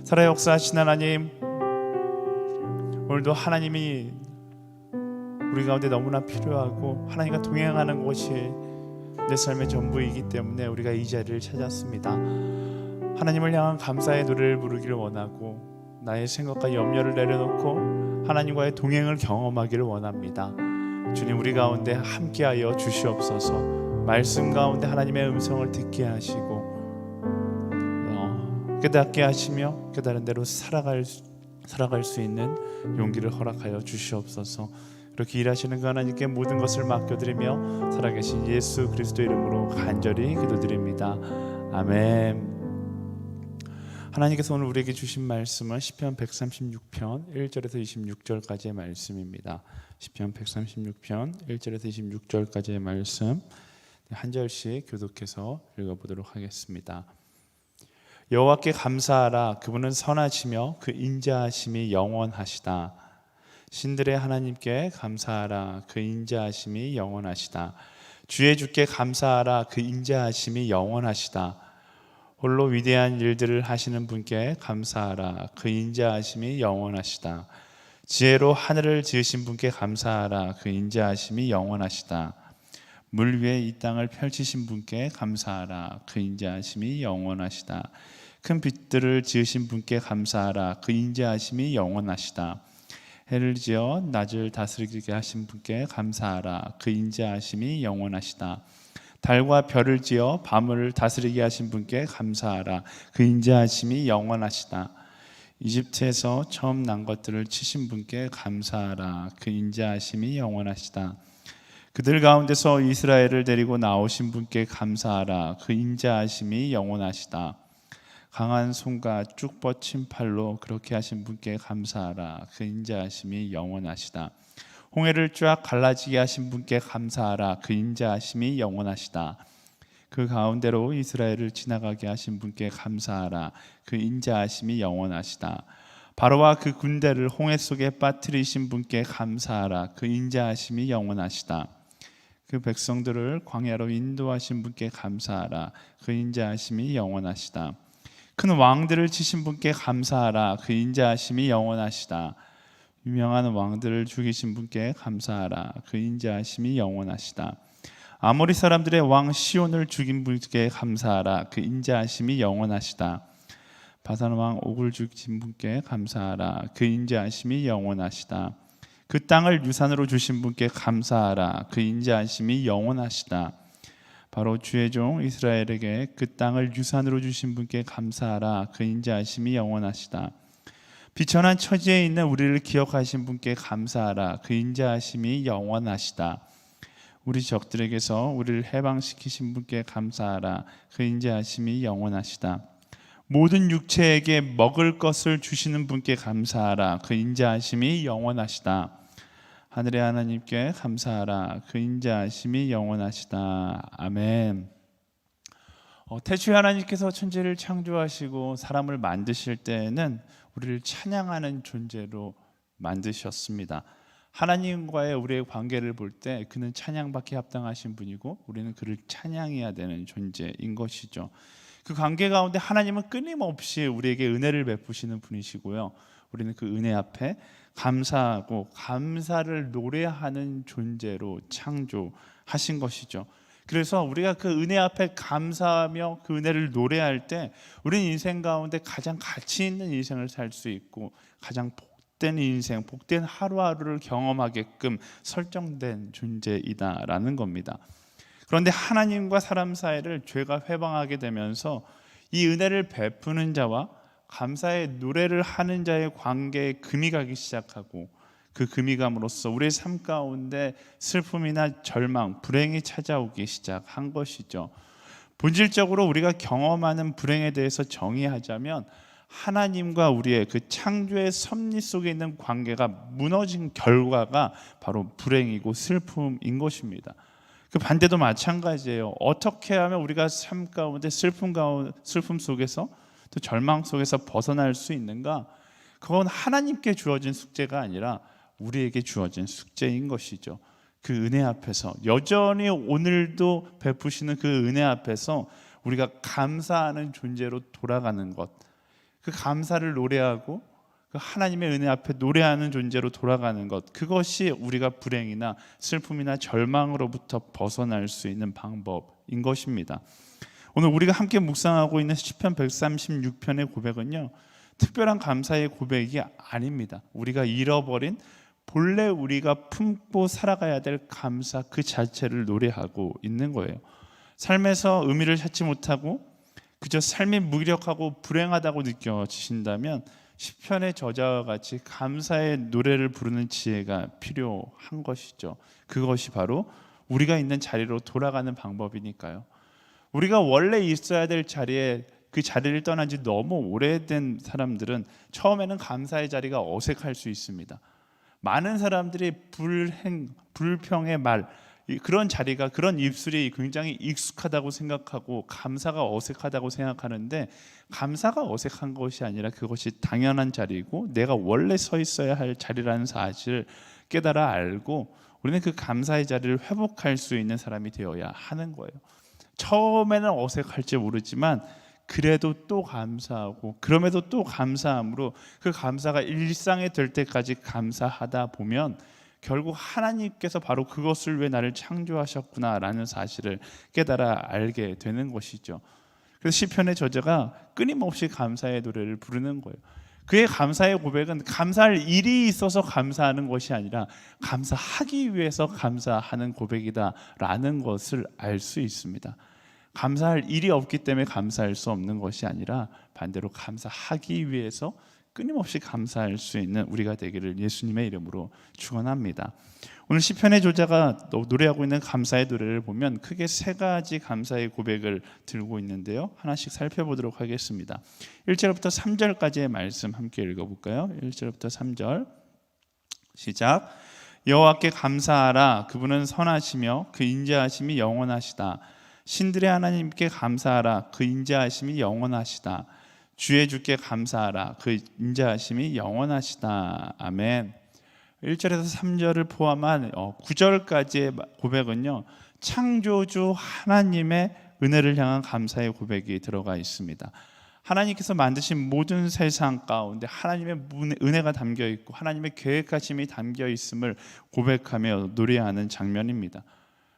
살아 역사하신 하나님, 오늘도 하나님이 우리 가운데 너무나 필요하고 하나님과 동행하는 것이 내 삶의 전부이기 때문에 우리가 이 자리를 찾았습니다. 하나님을 향한 감사의 노래를 부르기를 원하고 나의 생각과 염려를 내려놓고 하나님과의 동행을 경험하기를 원합니다. 주님, 우리 가운데 함께하여 주시옵소서. 말씀 가운데 하나님의 음성을 듣게 하시고 깨닫게 하시며 깨달은 대로 살아갈 수 있는 용기를 허락하여 주시옵소서. 이렇게 일하시는 그 하나님께 모든 것을 맡겨드리며 살아계신 예수 그리스도 이름으로 간절히 기도드립니다. 아멘. 하나님께서 오늘 우리에게 주신 말씀은 시편 136편 1절에서 26절까지의 말씀입니다. 시편 136편 1절에서 26절까지의 말씀 한 절씩 교독해서 읽어보도록 하겠습니다. 여호와께 감사하라. 그분은 선하시며 그 인자하심이 영원하시다. 신들의 하나님께 감사하라. 그 인자하심이 영원하시다. 주의 주께 감사하라. 그 인자하심이 영원하시다. 홀로 위대한 일들을 하시는 분께 감사하라. 그 인자하심이 영원하시다. 지혜로 하늘을 지으신 분께 감사하라. 그 인자하심이 영원하시다. 물 위에 이 땅을 펼치신 분께 감사하라. 그 인자하심이 영원하시다. 큰 빛들을 지으신 분께 감사하라. 그 인자하심이 영원하시다. 해를 지어 낮을 다스리게 하신 분께 감사하라. 그 인자하심이 영원하시다. 달과 별을 지어 밤을 다스리게 하신 분께 감사하라. 그 인자하심이 영원하시다. 이집트에서 처음 난 것들을 치신 분께 감사하라. 그 인자하심이 영원하시다. 그들 가운데서 이스라엘을 데리고 나오신 분께 감사하라. 그 인자하심이 영원하시다. 강한 손과 쭉 뻗친 팔로 그렇게 하신 분께 감사하라. 그 인자하심이 영원하시다. 홍해를 쫙 갈라지게 하신 분께 감사하라. 그 인자하심이 영원하시다. 그 가운데로 이스라엘을 지나가게 하신 분께 감사하라. 그 인자하심이 영원하시다. 바로와 그 군대를 홍해 속에 빠뜨리신 분께 감사하라. 그 인자하심이 영원하시다. 그 백성들을 광야로 인도하신 분께 감사하라. 그 인자하심이 영원하시다. 큰 왕들을 치신 분께 감사하라. 그 인자하심이 영원하시다. 유명한 왕들을 죽이신 분께 감사하라. 그 인자하심이 영원하시다. 아모리 사람들의 왕 시온을 죽인 분께 감사하라. 그 인자하심이 영원하시다. 바산 왕 옥을 죽인 분께 감사하라. 그 인자하심이 영원하시다. 그 땅을 유산으로 주신 분께 감사하라. 그 인자하심이 영원하시다. 바로 주의 종 이스라엘에게 그 땅을 유산으로 주신 분께 감사하라. 그 인자하심이 영원하시다. 비천한 처지에 있는 우리를 기억하신 분께 감사하라. 그 인자하심이 영원하시다. 우리 적들에게서 우리를 해방시키신 분께 감사하라. 그 인자하심이 영원하시다. 모든 육체에게 먹을 것을 주시는 분께 감사하라. 그 인자하심이 영원하시다. 하늘의 하나님께 감사하라. 그 인자하심이 영원하시다. 아멘. 태초에 하나님께서 천지를 창조하시고 사람을 만드실 때에는 우리를 찬양하는 존재로 만드셨습니다. 하나님과의 우리의 관계를 볼 때 그는 찬양받기 합당하신 분이고 우리는 그를 찬양해야 되는 존재인 것이죠. 그 관계 가운데 하나님은 끊임없이 우리에게 은혜를 베푸시는 분이시고요. 우리는 그 은혜 앞에 감사하고 감사를 노래하는 존재로 창조하신 것이죠. 그래서 우리가 그 은혜 앞에 감사하며 그 은혜를 노래할 때 우리는 인생 가운데 가장 가치 있는 인생을 살 수 있고 가장 복된 인생, 복된 하루하루를 경험하게끔 설정된 존재이다라는 겁니다. 그런데 하나님과 사람 사이를 죄가 회방하게 되면서 이 은혜를 베푸는 자와 감사의 노래를 하는 자의 관계에 금이 가기 시작하고 그 금이 감으로써 우리의 삶 가운데 슬픔이나 절망, 불행이 찾아오기 시작한 것이죠. 본질적으로 우리가 경험하는 불행에 대해서 정의하자면 하나님과 우리의 그 창조의 섭리 속에 있는 관계가 무너진 결과가 바로 불행이고 슬픔인 것입니다. 그 반대도 마찬가지예요. 어떻게 하면 우리가 삶 가운데 슬픔 속에서 또 절망 속에서 벗어날 수 있는가? 그건 하나님께 주어진 숙제가 아니라 우리에게 주어진 숙제인 것이죠. 그 은혜 앞에서 여전히 오늘도 베푸시는 그 은혜 앞에서 우리가 감사하는 존재로 돌아가는 것, 그 감사를 노래하고 그 하나님의 은혜 앞에 노래하는 존재로 돌아가는 것, 그것이 우리가 불행이나 슬픔이나 절망으로부터 벗어날 수 있는 방법인 것입니다. 오늘 우리가 함께 묵상하고 있는 시편 136편의 고백은요, 특별한 감사의 고백이 아닙니다. 우리가 잃어버린 본래 우리가 품고 살아가야 될 감사 그 자체를 노래하고 있는 거예요. 삶에서 의미를 찾지 못하고 그저 삶이 무기력하고 불행하다고 느껴지신다면 시편의 저자와 같이 감사의 노래를 부르는 지혜가 필요한 것이죠. 그것이 바로 우리가 있는 자리로 돌아가는 방법이니까요. 우리가 원래 있어야 될 자리에 그 자리를 떠난 지 너무 오래된 사람들은 처음에는 감사의 자리가 어색할 수 있습니다. 많은 사람들이 불평의 말, 그런 자리가, 그런 입술이 굉장히 익숙하다고 생각하고 감사가 어색하다고 생각하는데, 감사가 어색한 것이 아니라 그것이 당연한 자리고 내가 원래 서 있어야 할 자리라는 사실을 깨달아 알고 우리는 그 감사의 자리를 회복할 수 있는 사람이 되어야 하는 거예요. 처음에는 어색할지 모르지만 그래도 또 감사하고 그럼에도 또 감사함으로 그 감사가 일상이 될 때까지 감사하다 보면 결국 하나님께서 바로 그것을 왜 나를 창조하셨구나라는 사실을 깨달아 알게 되는 것이죠. 그래서 시편의 저자가 끊임없이 감사의 노래를 부르는 거예요. 그의 감사의 고백은 감사할 일이 있어서 감사하는 것이 아니라 감사하기 위해서 감사하는 고백이다라는 것을 알 수 있습니다. 감사할 일이 없기 때문에 감사할 수 없는 것이 아니라 반대로 감사하기 위해서 끊임없이 감사할 수 있는 우리가 되기를 예수님의 이름으로 축원합니다. 오늘 시편의 저자가 노래하고 있는 감사의 노래를 보면 크게 세 가지 감사의 고백을 들고 있는데요, 하나씩 살펴보도록 하겠습니다. 1절부터 3절까지의 말씀 함께 읽어볼까요? 1절부터 3절 시작. 여호와께 감사하라. 그분은 선하시며 그 인자하심이 영원하시다. 신들의 하나님께 감사하라. 그 인자하심이 영원하시다. 주의 주께 감사하라. 그 인자하심이 영원하시다. 아멘. 1절에서 3절을 포함한 9절까지의 고백은요, 창조주 하나님의 은혜를 향한 감사의 고백이 들어가 있습니다. 하나님께서 만드신 모든 세상 가운데 하나님의 은혜가 담겨 있고 하나님의 계획하심이 담겨 있음을 고백하며 노래하는 장면입니다.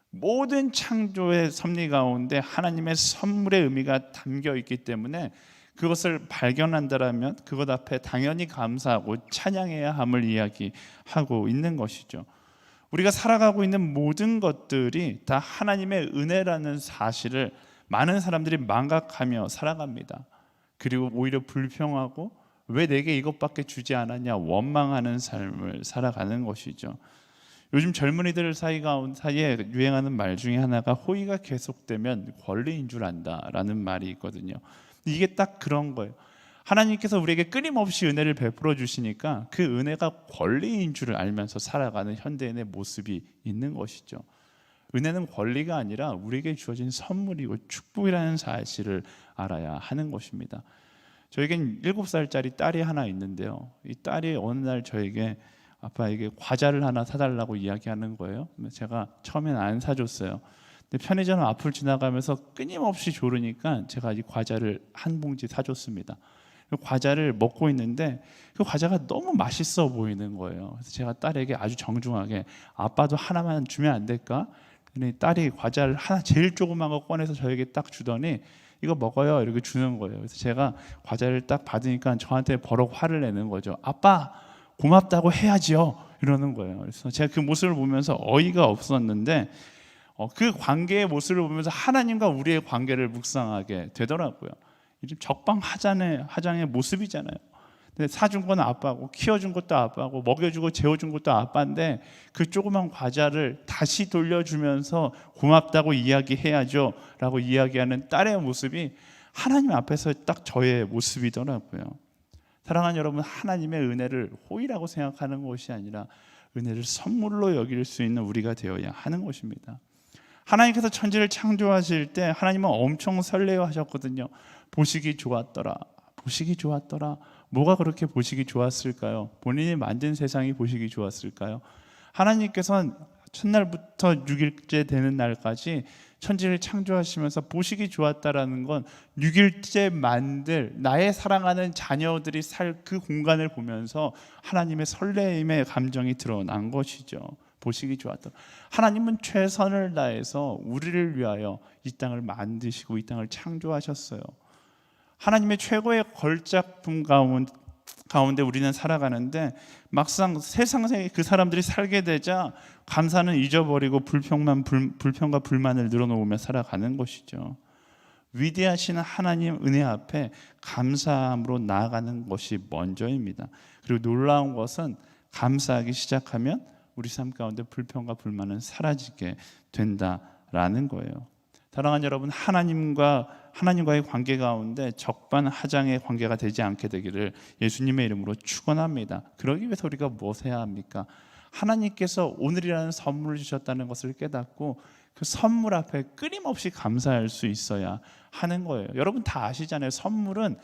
모든 창조의 섭리 가운데 하나님의 선물의 의미가 담겨 있기 때문에 그것을 발견한다라면 그것 앞에 당연히 감사하고 찬양해야 함을 이야기하고 있는 것이죠. 우리가 살아가고 있는 모든 것들이 다 하나님의 은혜라는 사실을 많은 사람들이 망각하며 살아갑니다. 그리고 오히려 불평하고 왜 내게 이것밖에 주지 않았냐 원망하는 삶을 살아가는 것이죠. 요즘 젊은이들 사이에 유행하는 말 중에 하나가 호의가 계속되면 권리인 줄 안다라는 말이 있거든요. 이게 딱 그런 거예요. 하나님께서 우리에게 끊임없이 은혜를 베풀어 주시니까 그 은혜가 권리인 줄 알면서 살아가는 현대인의 모습이 있는 것이죠. 은혜는 권리가 아니라 우리에게 주어진 선물이고 축복이라는 사실을 알아야 하는 것입니다. 저에겐 7살짜리 딸이 하나 있는데요, 이 딸이 어느 날 저에게 아빠에게 과자를 하나 사달라고 이야기하는 거예요. 제가 처음에는 안 사줬어요. 근데 편의점 앞을 지나가면서 끊임없이 조르니까 제가 이 과자를 한 봉지 사줬습니다. 과자를 먹고 있는데 그 과자가 너무 맛있어 보이는 거예요. 그래서 제가 딸에게 아주 정중하게 아빠도 하나만 주면 안 될까? 근데 딸이 과자를 하나 제일 조그만 거 꺼내서 저에게 딱 주더니 이거 먹어요 이렇게 주는 거예요. 그래서 제가 과자를 딱 받으니까 저한테 버럭 화를 내는 거죠. 아빠 고맙다고 해야지요 이러는 거예요. 그래서 제가 그 모습을 보면서 어이가 없었는데 그 관계의 모습을 보면서 하나님과 우리의 관계를 묵상하게 되더라고요. 적방하장의 모습이잖아요. 근데 사준 건 아빠고 키워준 것도 아빠고 먹여주고 재워준 것도 아빠인데 그 조그만 과자를 다시 돌려주면서 고맙다고 이야기해야죠 라고 이야기하는 딸의 모습이 하나님 앞에서 딱 저의 모습이더라고요. 사랑하는 여러분, 하나님의 은혜를 호의라고 생각하는 것이 아니라 은혜를 선물로 여길 수 있는 우리가 되어야 하는 것입니다. 하나님께서 천지를 창조하실 때 하나님은 엄청 설레어하셨거든요. 보시기 좋았더라. 보시기 좋았더라. 뭐가 그렇게 보시기 좋았을까요? 본인이 만든 세상이 보시기 좋았을까요? 하나님께서는 첫날부터 6일째 되는 날까지 천지를 창조하시면서 보시기 좋았다라는 건 6일째 만들 나의 사랑하는 자녀들이 살 그 공간을 보면서 하나님의 설레임의 감정이 드러난 것이죠. 보시기 좋았다. 하나님은 최선을 다해서 우리를 위하여 이 땅을 만드시고 이 땅을 창조하셨어요. 하나님의 최고의 걸작품 가운데 우리는 살아가는데 막상 세상에 그 사람들이 살게 되자 감사는 잊어버리고 불평과 불만을 늘어놓으며 살아가는 것이죠. 위대하신 하나님 은혜 앞에 감사함으로 나아가는 것이 먼저입니다. 그리고 놀라운 것은 감사하기 시작하면 우리 삶 가운데 불평과 불만은 사라지게 된다라는 거예요. 사랑하는 여러분, 하나님과의 관계 가운데 적반하장의 관계가 되지 않게 되기를 예수님의 이름으로 축원합니다. 그러기 위해서 우리가 무엇 해야 합니까? 하나님께서 오늘이라는 선물을 주셨다는 것을 깨닫고 그 선물 앞에 끊임없이 감사할 수 있어야 하는 거예요. 여러분 다 아시잖아요. 선물은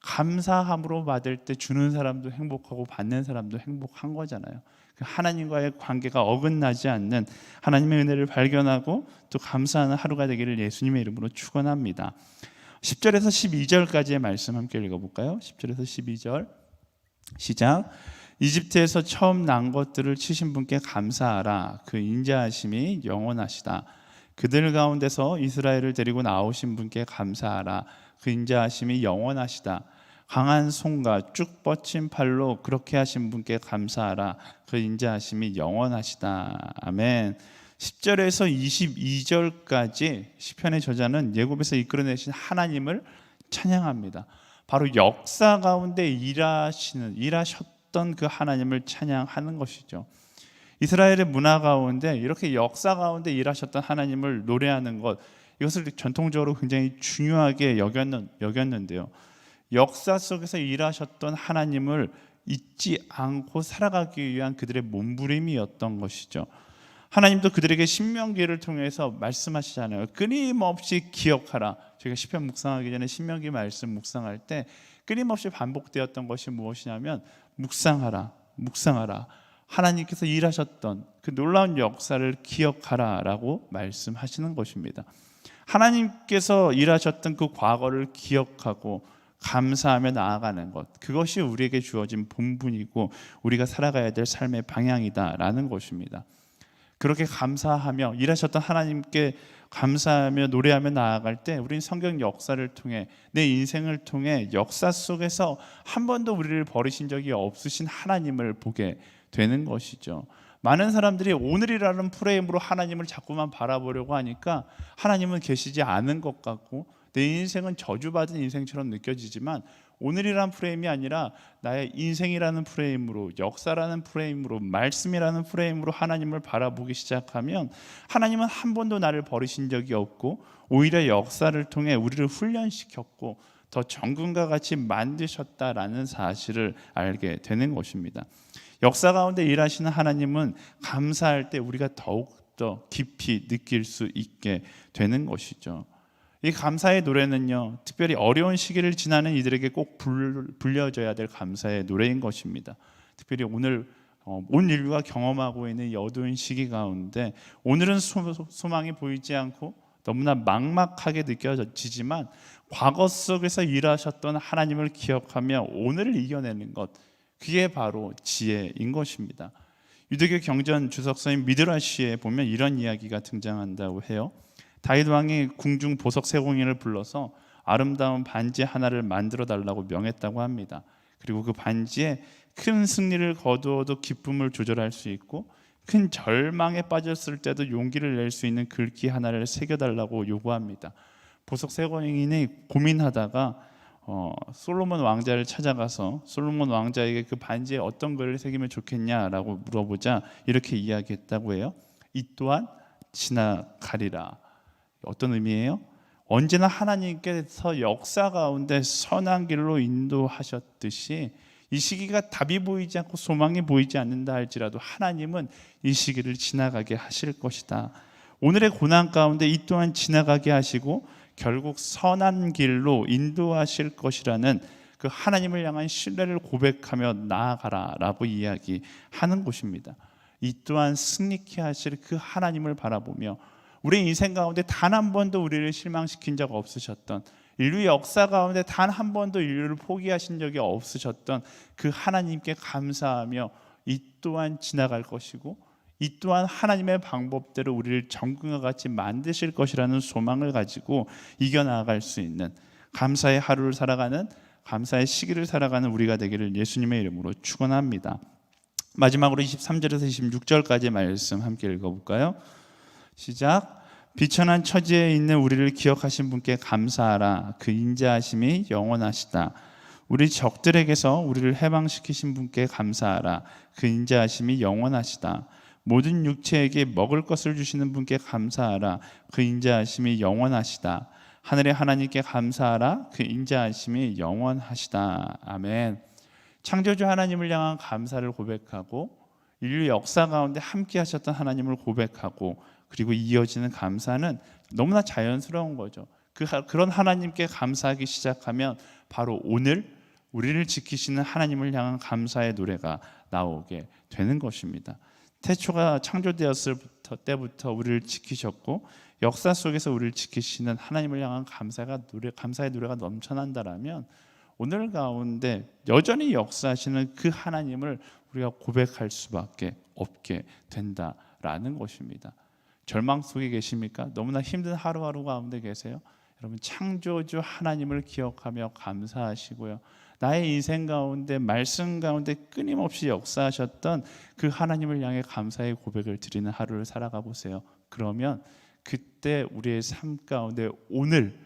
감사함으로 받을 때 주는 사람도 행복하고 받는 사람도 행복한 거잖아요. 하나님과의 관계가 어긋나지 않는 하나님의 은혜를 발견하고 또 감사하는 하루가 되기를 예수님의 이름으로 축원합니다. 10절에서 12절까지의 말씀 함께 읽어볼까요? 10절에서 12절 시작. 이집트에서 처음 난 것들을 치신 분께 감사하라. 그 인자하심이 영원하시다. 그들 가운데서 이스라엘을 데리고 나오신 분께 감사하라. 그 인자하심이 영원하시다. 강한 손과 쭉 뻗친 팔로 그렇게 하신 분께 감사하라. 그 인자하심이 영원하시다. 아멘. 10절에서 22절까지 시편의 저자는 예굽에서 이끌어내신 하나님을 찬양합니다. 바로 역사 가운데 일하셨던 그 하나님을 찬양하는 것이죠. 이스라엘의 문화 가운데 이렇게 역사 가운데 일하셨던 하나님을 노래하는 것, 이것을 전통적으로 굉장히 중요하게 여겼는데요. 역사 속에서 일하셨던 하나님을 잊지 않고 살아가기 위한 그들의 몸부림이었던 것이죠. 하나님도 그들에게 신명기를 통해서 말씀하시잖아요. 끊임없이 기억하라. 저희가 시편 묵상하기 전에 신명기 말씀 묵상할 때 끊임없이 반복되었던 것이 무엇이냐면 묵상하라. 하나님께서 일하셨던 그 놀라운 역사를 기억하라라고 말씀하시는 것입니다. 하나님께서 일하셨던 그 과거를 기억하고 감사하며 나아가는 것, 그것이 우리에게 주어진 본분이고 우리가 살아가야 될 삶의 방향이다라는 것입니다. 그렇게 감사하며 일하셨던 하나님께 감사하며 노래하며 나아갈 때 우리는 성경 역사를 통해 내 인생을 통해 역사 속에서 한 번도 우리를 버리신 적이 없으신 하나님을 보게 되는 것이죠. 많은 사람들이 오늘이라는 프레임으로 하나님을 자꾸만 바라보려고 하니까 하나님은 계시지 않은 것 같고 내 인생은 저주받은 인생처럼 느껴지지만 오늘이라는 프레임이 아니라 나의 인생이라는 프레임으로, 역사라는 프레임으로, 말씀이라는 프레임으로 하나님을 바라보기 시작하면 하나님은 한 번도 나를 버리신 적이 없고 오히려 역사를 통해 우리를 훈련시켰고 더 정금과 같이 만드셨다라는 사실을 알게 되는 것입니다. 역사 가운데 일하시는 하나님은 감사할 때 우리가 더욱더 깊이 느낄 수 있게 되는 것이죠. 이 감사의 노래는요, 특별히 어려운 시기를 지나는 이들에게 꼭 불려져야 될 감사의 노래인 것입니다. 특별히 오늘 온 인류가 경험하고 있는 이 어두운 시기 가운데 오늘은 소망이 보이지 않고 너무나 막막하게 느껴지지만 과거 속에서 일하셨던 하나님을 기억하며 오늘을 이겨내는 것, 그게 바로 지혜인 것입니다. 유대교 경전 주석서인 미드라시에 보면 이런 이야기가 등장한다고 해요. 다윗 왕이 궁중 보석 세공인을 불러서 아름다운 반지 하나를 만들어 달라고 명했다고 합니다. 그리고 그 반지에 큰 승리를 거두어도 기쁨을 조절할 수 있고 큰 절망에 빠졌을 때도 용기를 낼 수 있는 글귀 하나를 새겨달라고 요구합니다. 보석 세공인이 고민하다가 솔로몬 왕자를 찾아가서 솔로몬 왕자에게 그 반지에 어떤 글을 새기면 좋겠냐라고 물어보자 이렇게 이야기했다고 해요. 이 또한 지나가리라. 어떤 의미예요? 언제나 하나님께서 역사 가운데 선한 길로 인도하셨듯이 이 시기가 답이 보이지 않고 소망이 보이지 않는다 할지라도 하나님은 이 시기를 지나가게 하실 것이다. 오늘의 고난 가운데 이 또한 지나가게 하시고 결국 선한 길로 인도하실 것이라는 그 하나님을 향한 신뢰를 고백하며 나아가라라고 이야기하는 것입니다. 이 또한 승리케 하실 그 하나님을 바라보며 우리 인생 가운데 단 한 번도 우리를 실망시킨 적 없으셨던, 인류 역사 가운데 단 한 번도 인류를 포기하신 적이 없으셨던 그 하나님께 감사하며 이 또한 지나갈 것이고 이 또한 하나님의 방법대로 우리를 정금과 같이 만드실 것이라는 소망을 가지고 이겨나갈 수 있는 감사의 하루를 살아가는, 감사의 시기를 살아가는 우리가 되기를 예수님의 이름으로 축원합니다. 마지막으로 23절에서 26절까지 말씀 함께 읽어볼까요? 시작. 비천한 처지에 있는 우리를 기억하신 분께 감사하라. 그 인자하심이 영원하시다. 우리 적들에게서 우리를 해방시키신 분께 감사하라. 그 인자하심이 영원하시다. 모든 육체에게 먹을 것을 주시는 분께 감사하라. 그 인자하심이 영원하시다. 하늘의 하나님께 감사하라. 그 인자하심이 영원하시다. 아멘. 창조주 하나님을 향한 감사를 고백하고 인류 역사 가운데 함께 하셨던 하나님을 고백하고 그리고 이어지는 감사는 너무나 자연스러운 거죠. 그런 하나님께 감사하기 시작하면 바로 오늘 우리를 지키시는 하나님을 향한 감사의 노래가 나오게 되는 것입니다. 태초가 창조되었을 때부터 우리를 지키셨고 역사 속에서 우리를 지키시는 하나님을 향한 감사의 노래가 넘쳐난다라면 오늘 가운데 여전히 역사하시는 그 하나님을 우리가 고백할 수밖에 없게 된다라는 것입니다. 절망 속에 계십니까? 너무나 힘든 하루하루 가운데 계세요? 여러분, 창조주 하나님을 기억하며 감사하시고요, 나의 인생 가운데 말씀 가운데 끊임없이 역사하셨던 그 하나님을 향해 감사의 고백을 드리는 하루를 살아가 보세요. 그러면 그때 우리의 삶 가운데 오늘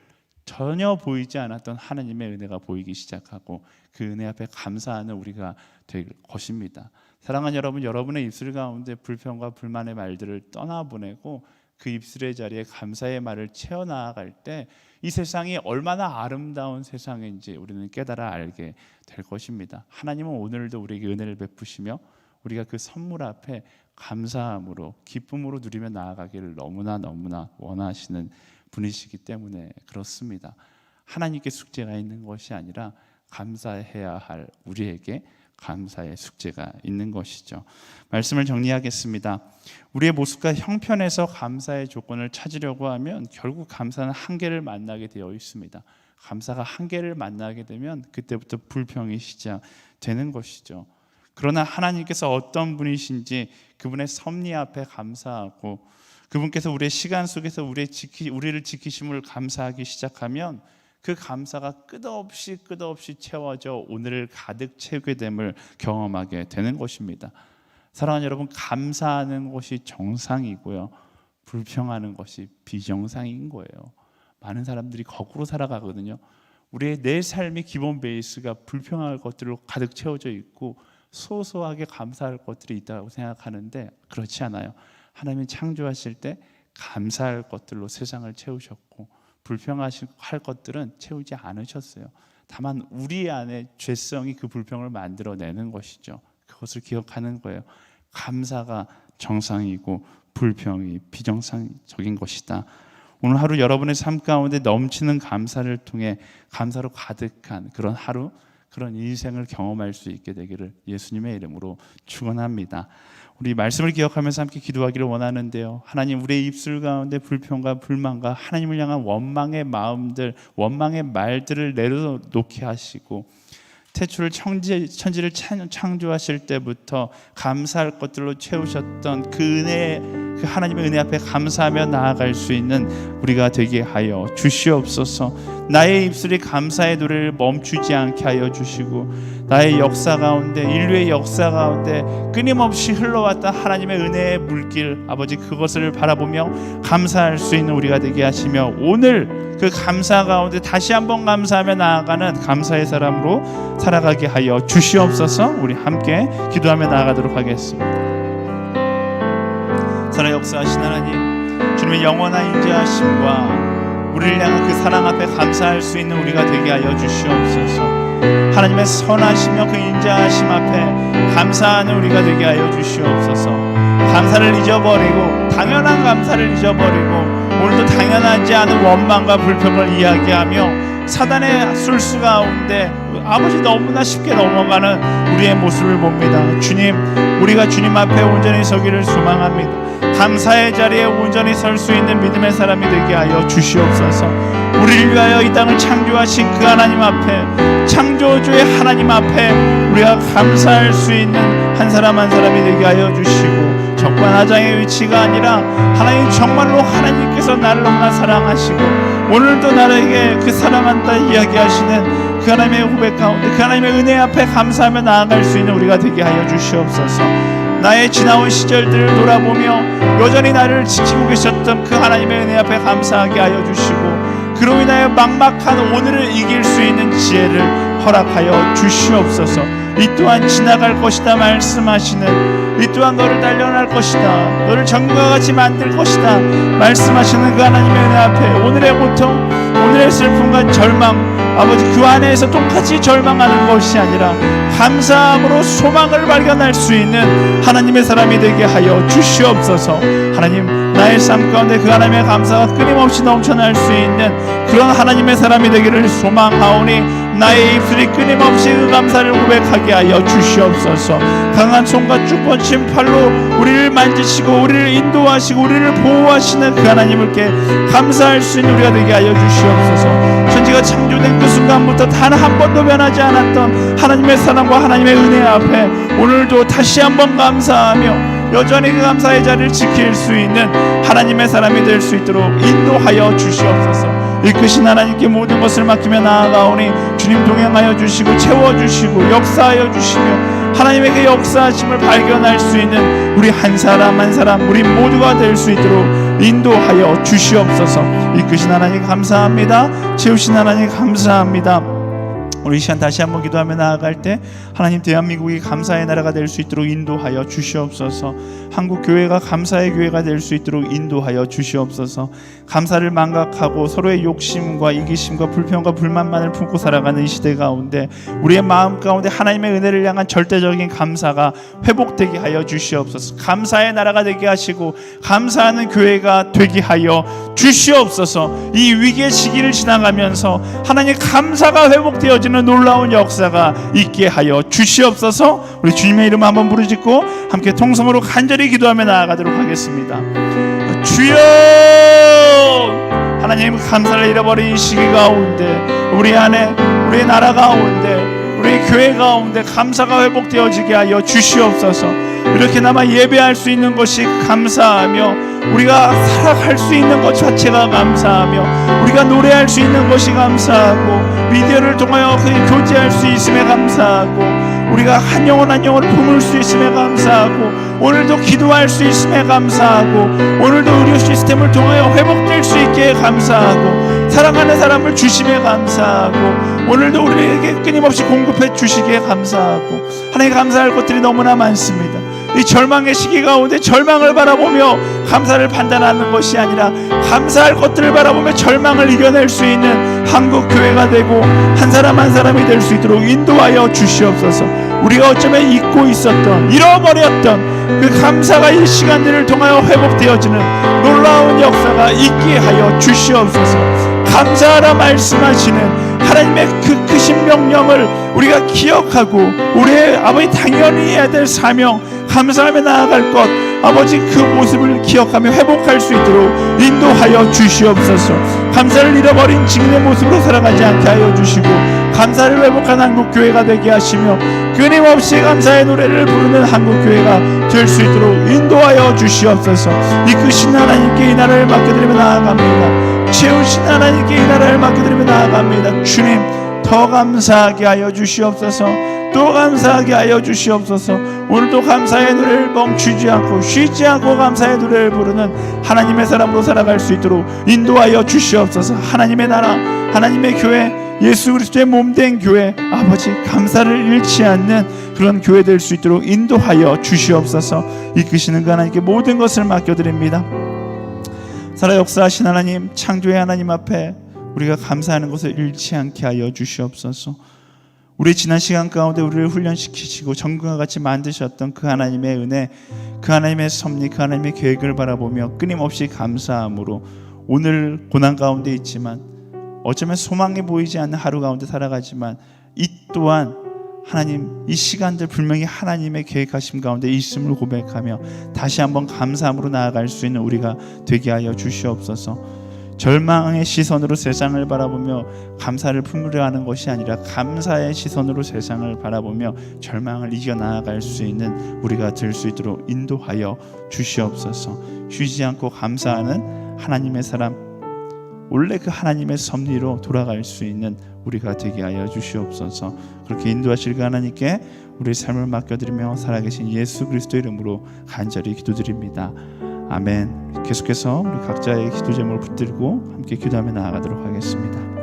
전혀 보이지 않았던 하나님의 은혜가 보이기 시작하고 그 은혜 앞에 감사하는 우리가 될 것입니다. 사랑하는 여러분, 여러분의 입술 가운데 불평과 불만의 말들을 떠나보내고 그 입술의 자리에 감사의 말을 채워나갈 때 이 세상이 얼마나 아름다운 세상인지 우리는 깨달아 알게 될 것입니다. 하나님은 오늘도 우리에게 은혜를 베푸시며 우리가 그 선물 앞에 감사함으로 기쁨으로 누리며 나아가기를 너무나 원하시는 분이시기 때문에 그렇습니다. 하나님께 숙제가 있는 것이 아니라 감사해야 할 우리에게 감사의 숙제가 있는 것이죠. 말씀을 정리하겠습니다. 우리의 모습과 형편에서 감사의 조건을 찾으려고 하면 결국 감사는 한계를 만나게 되어 있습니다. 감사가 한계를 만나게 되면 그때부터 불평이 시작되는 것이죠. 그러나 하나님께서 어떤 분이신지 그분의 섭리 앞에 감사하고 그분께서 우리의 시간 속에서 우리를 지키심을 감사하기 시작하면 그 감사가 끝없이 채워져 오늘을 가득 채우게 됨을 경험하게 되는 것입니다. 사랑하는 여러분, 감사하는 것이 정상이고요, 불평하는 것이 비정상인 거예요. 많은 사람들이 거꾸로 살아가거든요. 우리의 내 삶의 기본 베이스가 불평할 것들로 가득 채워져 있고 소소하게 감사할 것들이 있다고 생각하는데 그렇지 않아요. 하나님이 창조하실 때 감사할 것들로 세상을 채우셨고 불평할 것들은 채우지 않으셨어요. 다만 우리 안에 죄성이 그 불평을 만들어내는 것이죠. 그것을 기억하는 거예요. 감사가 정상이고 불평이 비정상적인 것이다. 오늘 하루 여러분의 삶 가운데 넘치는 감사를 통해 감사로 가득한 그런 하루, 그런 인생을 경험할 수 있게 되기를 예수님의 이름으로 축원합니다. 우리 말씀을 기억하면서 함께 기도하기를 원하는데요, 하나님, 우리의 입술 가운데 불평과 불만과 하나님을 향한 원망의 마음들, 원망의 말들을 내려놓게 하시고 태초를 천지를 창조하실 때부터 감사할 것들로 채우셨던 그 은혜, 그 하나님의 은혜 앞에 감사하며 나아갈 수 있는 우리가 되게 하여 주시옵소서. 나의 입술이 감사의 노래를 멈추지 않게 하여 주시고 나의 역사 가운데, 인류의 역사 가운데 끊임없이 흘러왔던 하나님의 은혜의 물길, 아버지, 그것을 바라보며 감사할 수 있는 우리가 되게 하시며 오늘 그 감사 가운데 다시 한번 감사하며 나아가는 감사의 사람으로 살아가게 하여 주시옵소서. 우리 함께 기도하며 나아가도록 하겠습니다. 살아 역사하신 하나님, 주님의 영원한 인자하심과 우리를 향한 그 사랑 앞에 감사할 수 있는 우리가 되게 하여 주시옵소서. 하나님의 선하시며 그 인자하심 앞에 감사하는 우리가 되게 하여 주시옵소서. 감사를 잊어버리고, 당연한 감사를 잊어버리고 오늘도 당연하지 않은 원망과 불평을 이야기하며 사단의 술수 가운데 아버지 너무나 쉽게 넘어가는 우리의 모습을 봅니다. 주님, 우리가 주님 앞에 온전히 서기를 소망합니다. 감사의 자리에 온전히 설 수 있는 믿음의 사람이 되게 하여 주시옵소서. 우리를 위하여 이 땅을 창조하신 그 하나님 앞에, 창조주의 하나님 앞에 우리가 감사할 수 있는 한 사람 한 사람이 되게 하여 주시고, 적반하장의 위치가 아니라 하나님 정말로 하나님께서 나를 너무나 사랑하시고 오늘도 나에게 그 사랑한다 이야기하시는 그 하나님의 고백 가운데, 그 하나님의 은혜 앞에 감사하며 나아갈 수 있는 우리가 되게 하여 주시옵소서. 나의 지나온 시절들을 돌아보며 여전히 나를 지키고 계셨던 그 하나님의 은혜 앞에 감사하게 하여 주시고, 그로 인하여 막막한 오늘을 이길 수 있는 지혜를 허락하여 주시옵소서. 이 또한 지나갈 것이다 말씀하시는, 이 또한 너를 단련할 것이다, 너를 전과 같이 만들 것이다 말씀하시는 그 하나님의 은혜 앞에 오늘의 고통, 오늘의 슬픔과 절망, 아버지 그 안에서 똑같이 절망하는 것이 아니라 감사함으로 소망을 발견할 수 있는 하나님의 사람이 되게 하여 주시옵소서. 하나님, 나의 삶 가운데 그 하나님의 감사가 끊임없이 넘쳐날 수 있는 그런 하나님의 사람이 되기를 소망하오니, 나의 입술이 끊임없이 그 감사를 고백하게 하여 주시옵소서. 강한 손과 쭉 뻗친 팔로 우리를 만지시고 우리를 인도하시고 우리를 보호하시는 그 하나님께 감사할 수 있는 우리가 되게 하여 주시옵소서. 천지가 창조된 그 순간부터 단 한 번도 변하지 않았던 하나님의 사랑과 하나님의 은혜 앞에 오늘도 다시 한번 감사하며 여전히 그 감사의 자리를 지킬 수 있는 하나님의 사람이 될 수 있도록 인도하여 주시옵소서. 이끄신 하나님께 모든 것을 맡기며 나아가오니 주님 동행하여 주시고 채워주시고 역사하여 주시며 하나님의 그 역사하심을 발견할 수 있는 우리 한 사람 한 사람 우리 모두가 될 수 있도록 인도하여 주시옵소서. 이끄신 하나님 감사합니다. 채우신 하나님 감사합니다. 우리 이 시간 다시 한번 기도하며 나아갈 때 하나님, 대한민국이 감사의 나라가 될 수 있도록 인도하여 주시옵소서. 한국 교회가 감사의 교회가 될 수 있도록 인도하여 주시옵소서. 감사를 망각하고 서로의 욕심과 이기심과 불평과 불만만을 품고 살아가는 이 시대 가운데 우리의 마음 가운데 하나님의 은혜를 향한 절대적인 감사가 회복되게 하여 주시옵소서. 감사의 나라가 되게 하시고 감사하는 교회가 되게 하여 주시옵소서. 이 위기의 시기를 지나가면서 하나님 감사가 회복되어지는 놀라운 역사가 있게 하여 주시옵소서. 우리 주님의 이름 한번 부르짖고 함께 통성으로 간절히 기도하며 나아가도록 하겠습니다. 주여, 하나님 감사를 잃어버린 이 시기 가운데 우리 안에, 우리 나라 가운데, 우리 교회 가운데 감사가 회복되어지게 하여 주시옵소서. 이렇게나마 예배할 수 있는 것이 감사하며 우리가 살아갈 수 있는 것 자체가 감사하며 우리가 노래할 수 있는 것이 감사하고 미디어를 통하여 교제할 수 있음에 감사하고 우리가 한 영혼 한 영혼을 품을 수 있음에 감사하고 오늘도 기도할 수 있음에 감사하고 오늘도 의료 시스템을 통하여 회복될 수 있게 감사하고 사랑하는 사람을 주심에 감사하고 오늘도 우리에게 끊임없이 공급해 주시기에 감사하고 하나님, 감사할 것들이 너무나 많습니다. 이 절망의 시기 가운데 절망을 바라보며 감사를 판단하는 것이 아니라 감사할 것들을 바라보며 절망을 이겨낼 수 있는 한국 교회가 되고 한 사람 한 사람이 될 수 있도록 인도하여 주시옵소서. 우리가 어쩌면 잊고 있었던, 잃어버렸던 그 감사가 이 시간들을 통하여 회복되어지는 놀라운 역사가 있게 하여 주시옵소서. 감사하라 말씀하시는 하나님의 그 크신 명령을 우리가 기억하고 우리의 아버지 당연히 해야 될 사명, 감사하며 나아갈 것, 아버지 그 모습을 기억하며 회복할 수 있도록 인도하여 주시옵소서. 감사를 잃어버린 지금의 모습으로 살아가지 않게 하여 주시고 감사를 회복한 한국교회가 되게 하시며 끊임없이 감사의 노래를 부르는 한국교회가 될 수 있도록 인도하여 주시옵소서. 이끄신 하나님께 이 나라를 맡겨드리며 나아갑니다. 채우신 하나님께 이 나라를 맡겨드리며 나아갑니다. 주님, 더 감사하게 하여 주시옵소서. 또 감사하게 하여 주시옵소서. 오늘도 감사의 노래를 멈추지 않고 쉬지 않고 감사의 노래를 부르는 하나님의 사람으로 살아갈 수 있도록 인도하여 주시옵소서. 하나님의 나라, 하나님의 교회, 예수 그리스도의 몸된 교회, 아버지 감사를 잃지 않는 그런 교회 될 수 있도록 인도하여 주시옵소서. 이끄시는 그 하나님께 모든 것을 맡겨드립니다. 살아 역사하신 하나님, 창조의 하나님 앞에 우리가 감사하는 것을 잃지 않게 하여 주시옵소서. 우리 지난 시간 가운데 우리를 훈련시키시고 정금과 같이 만드셨던 그 하나님의 은혜, 그 하나님의 섭리, 그 하나님의 계획을 바라보며 끊임없이 감사함으로 오늘 고난 가운데 있지만 어쩌면 소망이 보이지 않는 하루 가운데 살아가지만 이 또한 하나님, 이 시간들 분명히 하나님의 계획하심 가운데 있음을 고백하며 다시 한번 감사함으로 나아갈 수 있는 우리가 되게 하여 주시옵소서. 절망의 시선으로 세상을 바라보며 감사를 품으려 하는 것이 아니라 감사의 시선으로 세상을 바라보며 절망을 이겨 나아갈 수 있는 우리가 될 수 있도록 인도하여 주시옵소서. 쉬지 않고 감사하는 하나님의 사람, 원래 그 하나님의 섭리로 돌아갈 수 있는 우리가 되게 하여 주시옵소서. 그렇게 인도하실 그 하나님께 우리 삶을 맡겨드리며 살아계신 예수 그리스도 이름으로 간절히 기도드립니다. 아멘. 계속해서 우리 각자의 기도 제목을 붙들고 함께 기도하며 나아가도록 하겠습니다.